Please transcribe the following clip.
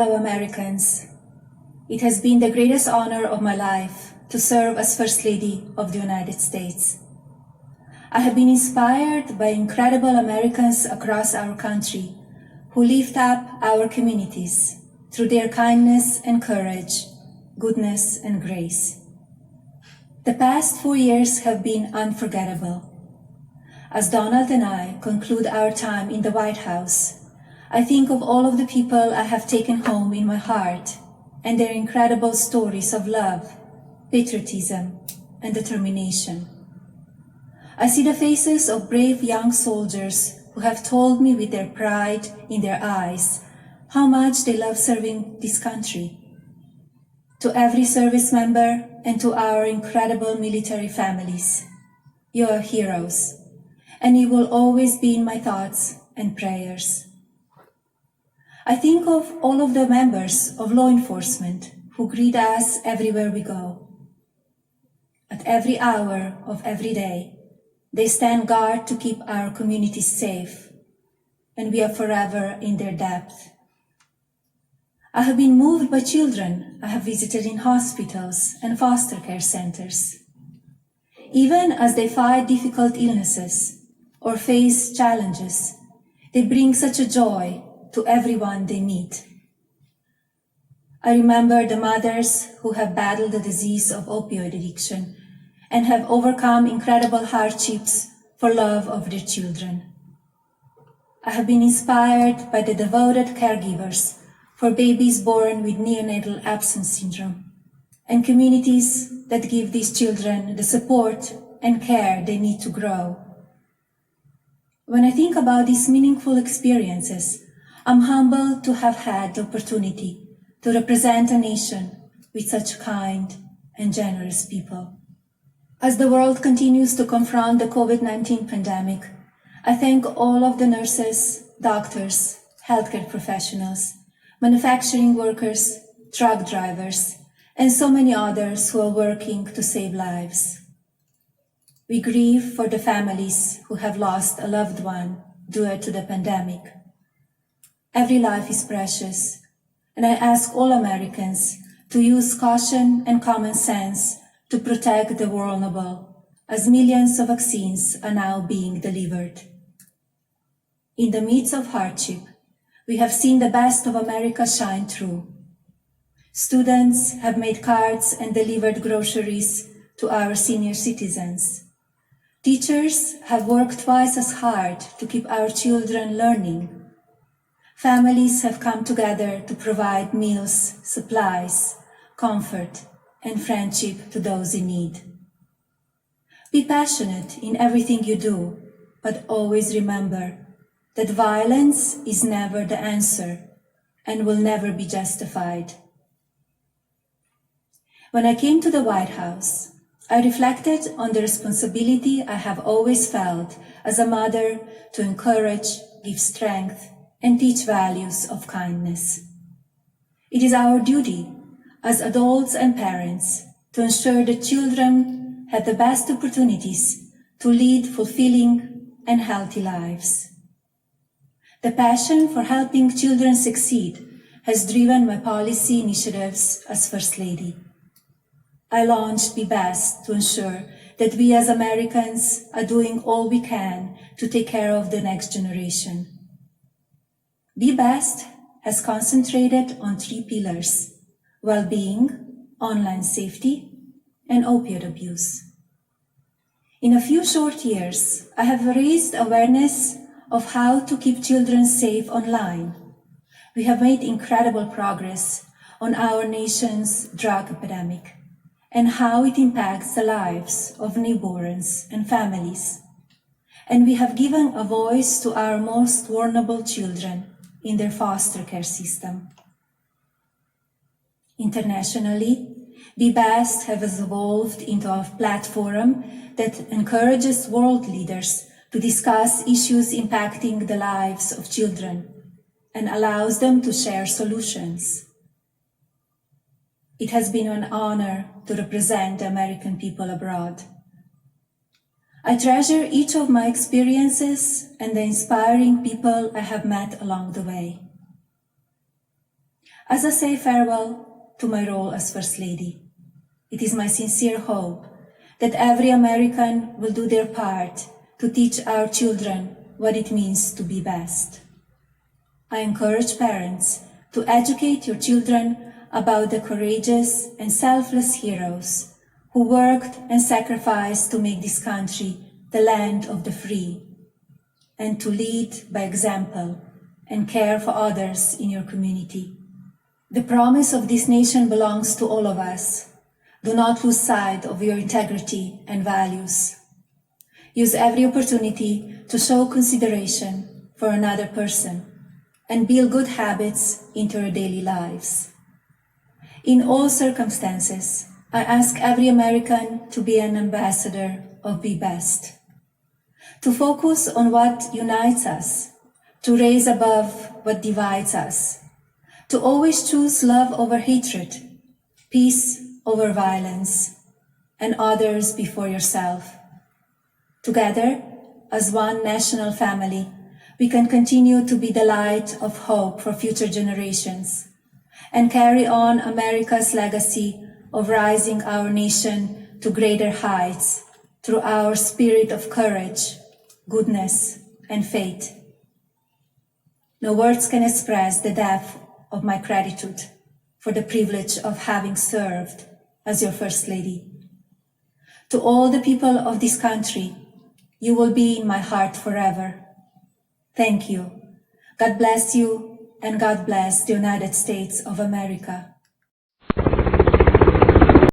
fellow Americans, it has been the greatest honor of my life to serve as First Lady of the United States. I have been inspired by incredible Americans across our country who lift up our communities through their kindness and courage, goodness and grace. The past 4 years have been unforgettable. As Donald and I conclude our time in the White House, I think of all of the people I have taken home in my heart and their incredible stories of love, patriotism, and determination. I see the faces of brave young soldiers who have told me with their pride in their eyes how much they love serving this country. To every service member and to our incredible military families, you are heroes, and you will always be in my thoughts and prayers. I think of all of the members of law enforcement who greet us everywhere we go. At every hour of every day, they stand guard to keep our communities safe, and we are forever in their debt. I have been moved by children I have visited in hospitals and foster care centers. Even as they fight difficult illnesses or face challenges, they bring such a joy to everyone they meet. I remember the mothers who have battled the disease of opioid addiction and have overcome incredible hardships for love of their children. I have been inspired by the devoted caregivers for babies born with neonatal absence syndrome and communities that give these children the support and care they need to grow. When I think about these meaningful experiences, I'm humbled to have had the opportunity to represent a nation with such kind and generous people. As the world continues to confront the COVID-19 pandemic, I thank all of the nurses, doctors, healthcare professionals, manufacturing workers, truck drivers, and so many others who are working to save lives. We grieve for the families who have lost a loved one due to the pandemic. Every life is precious, and I ask all Americans to use caution and common sense to protect the vulnerable, as millions of vaccines are now being delivered. In the midst of hardship, we have seen the best of America shine through. Students have made cards and delivered groceries to our senior citizens. Teachers have worked twice as hard to keep our children learning. Families have come together to provide meals, supplies, comfort, and friendship to those in need. Be passionate in everything you do, but always remember that violence is never the answer and will never be justified. When I came to the White House, I reflected on the responsibility I have always felt as a mother to encourage, give strength, and teach values of kindness. It is our duty as adults and parents to ensure that children have the best opportunities to lead fulfilling and healthy lives. The passion for helping children succeed has driven my policy initiatives as First Lady. I launched Be Best to ensure that we as Americans are doing all we can to take care of the next generation. Be Best has concentrated on 3 pillars: well-being, online safety, and opioid abuse. In a few short years, I have raised awareness of how to keep children safe online. We have made incredible progress on our nation's drug epidemic and how it impacts the lives of newborns and families. And we have given a voice to our most vulnerable children in their foster care system. Internationally, Be Best has evolved into a platform that encourages world leaders to discuss issues impacting the lives of children and allows them to share solutions. It has been an honor to represent the American people abroad. I treasure each of my experiences and the inspiring people I have met along the way. as I say farewell to my role as First Lady. It is my sincere hope that every American will do their part to teach our children what it means to be best. I encourage parents to educate your children about the courageous and selfless heroes who worked and sacrificed to make this country the land of the free, and to lead by example and care for others in your community. The promise of this nation belongs to all of us. Do not lose sight of your integrity and values. Use every opportunity to show consideration for another person and build good habits into your daily lives. In all circumstances, I ask every American to be an ambassador of Be Best, to focus on what unites us, to raise above what divides us, to always choose love over hatred, peace over violence, and others before yourself. Together, as one national family, we can continue to be the light of hope for future generations and carry on America's legacy of rising our nation to greater heights through our spirit of courage, goodness, and faith. No words can express the depth of my gratitude for the privilege of having served as your First Lady. To all the people of this country, you will be in my heart forever. Thank you. God bless you, and God bless the United States of America.